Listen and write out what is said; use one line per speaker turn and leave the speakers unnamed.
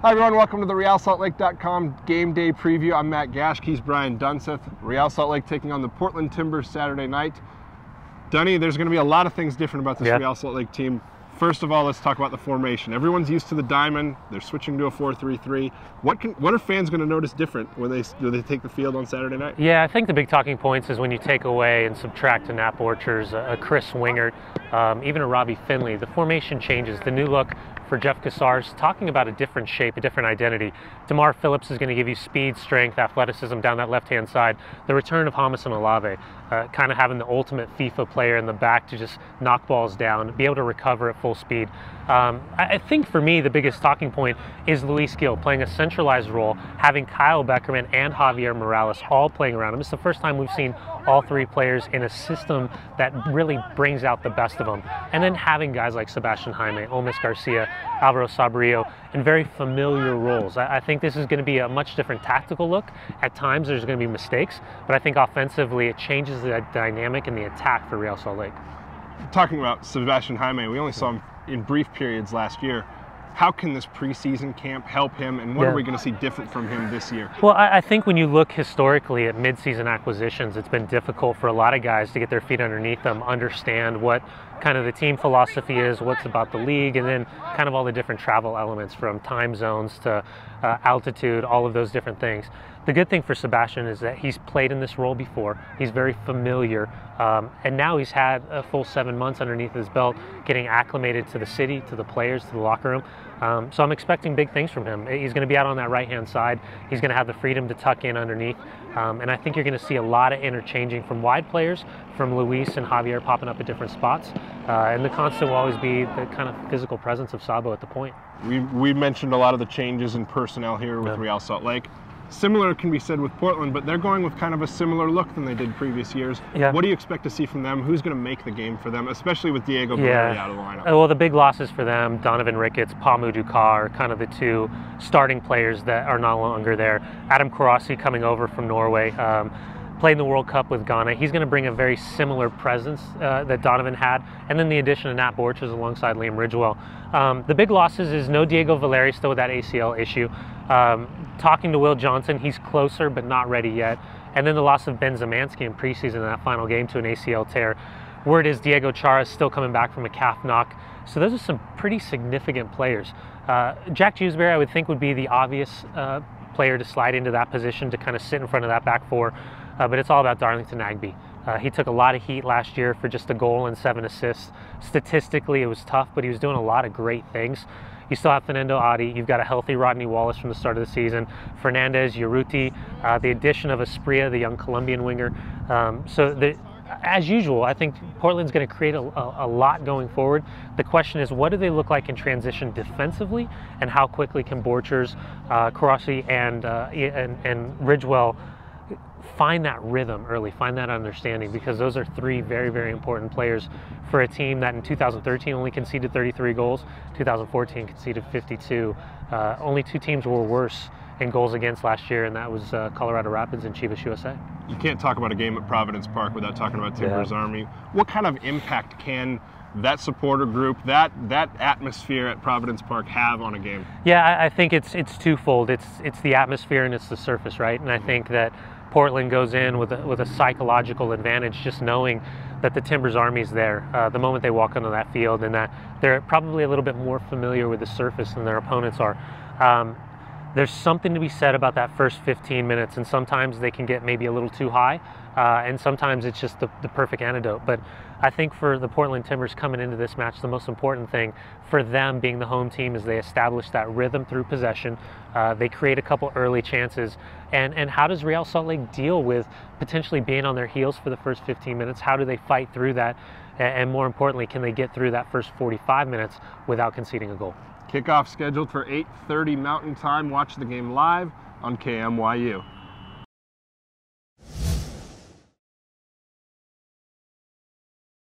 Hi everyone, welcome to the RealSaltLake.com game day preview. I'm Matt Gashke, he's Brian Dunseth. Real Salt Lake taking on the Portland Timbers Saturday night. Dunny, there's going to be a lot of things different about this Real Salt Lake team. First of all, let's talk about the formation. Everyone's used to the diamond. They're switching to a 4-3-3. What are fans going to notice different when they take the field on Saturday night?
Yeah, I think the big talking points is when you take away and subtract a Nap Orchards, a Chris Wingert, even a Robbie Finley. The formation changes. The new look for Jeff Cassar's talking about a different shape, a different identity. DeMar Phillips is going to give you speed, strength, athleticism down that left-hand side. The return of James and Olave, kind of having the ultimate FIFA player in the back to just knock balls down, be able to recover at full speed. I think for me, the biggest talking point is Luis Gil playing a centralized role, having Kyle Beckerman and Javier Morales all playing around him. It's the first time we've seen all three players in a system that really brings out the best of them. And then having guys like Sebastian Jaime, Olmes Garcia, Alvaro Sabrillo in very familiar roles. I think this is going to be a much different tactical look. At times there's going to be mistakes, but I think offensively it changes the dynamic and the attack for Real Salt Lake.
Talking about Sebastian Jaime, we only saw him in brief periods last year. How can this preseason camp help him, and what are we going to see different from him this year?
Well, I think when you look historically at mid-season acquisitions, it's been difficult for a lot of guys to get their feet underneath them, understand what kind of the team philosophy is, what's about the league, and then kind of all the different travel elements from time zones to altitude, all of those different things. The good thing for Sebastian is that he's played in this role before. He's very familiar, and now he's had a full 7 months underneath his belt, getting acclimated to the city, to the players, to the locker room. So I'm expecting big things from him. He's going to be out on that right-hand side. He's going to have the freedom to tuck in underneath, and I think you're going to see a lot of interchanging from wide players, from Luis and Javier popping up at different spots, and the constant will always be the kind of physical presence of Sabo at the point.
We mentioned a lot of the changes in personnel here with Real Salt Lake. Similar can be said with Portland, but they're going with kind of a similar look than they did previous years. What do you expect to see from them? Who's going to make the game for them, especially with Diego Valeri out of the lineup?
Well, the big losses for them, Donovan Ricketts, Pamu Ducar, are kind of the two starting players that are no longer there. Adam Karasi coming over from Norway, played in the World Cup with Ghana. He's going to bring a very similar presence that Donovan had, and then the addition of Nat Orchards alongside Liam Ridgewell. The big losses is no Diego Valeri, still with that ACL issue. Talking to Will Johnson, he's closer but not ready yet. And then the loss of Ben Zemansky in preseason in that final game to an ACL tear. Word is Diego Chara is still coming back from a calf knock. So those are some pretty significant players. Jack Jewsbury, I would think, would be the obvious player to slide into that position to kind of sit in front of that back four. But it's all about Darlington Nagbe. He took a lot of heat last year for just a goal and 7 assists. Statistically, it was tough, but he was doing a lot of great things. You still have Fernando Adi. You've got a healthy Rodney Wallace from the start of the season. Fernandez, Urruti, the addition of Asprilla, the young Colombian winger. As usual, I think Portland's going to create a lot going forward. The question is, what do they look like in transition defensively, and how quickly can Borchers, Karasi, and Ridgewell find that rhythm early, find that understanding, because those are three very, very important players for a team that in 2013 only conceded 33 goals, 2014 conceded 52. Only 2 teams were worse in goals against last year, and that was Colorado Rapids and Chivas USA.
You can't talk about a game at Providence Park without talking about Timbers Army. What kind of impact can that supporter group, that atmosphere at Providence Park have on a game?
Yeah, I think it's twofold. It's the atmosphere and it's the surface, right? And I think that Portland goes in with a psychological advantage, just knowing that the Timbers Army's there the moment they walk onto that field, and that they're probably a little bit more familiar with the surface than their opponents are. There's something to be said about that first 15 minutes, and sometimes they can get maybe a little too high, and sometimes it's just the perfect antidote. But I think for the Portland Timbers coming into this match, the most important thing for them being the home team is they establish that rhythm through possession. They create a couple early chances. And how does Real Salt Lake deal with potentially being on their heels for the first 15 minutes? How do they fight through that? And more importantly, can they get through that first 45 minutes without conceding a goal?
Kickoff scheduled for 8:30 Mountain Time. Watch the game live on KMYU.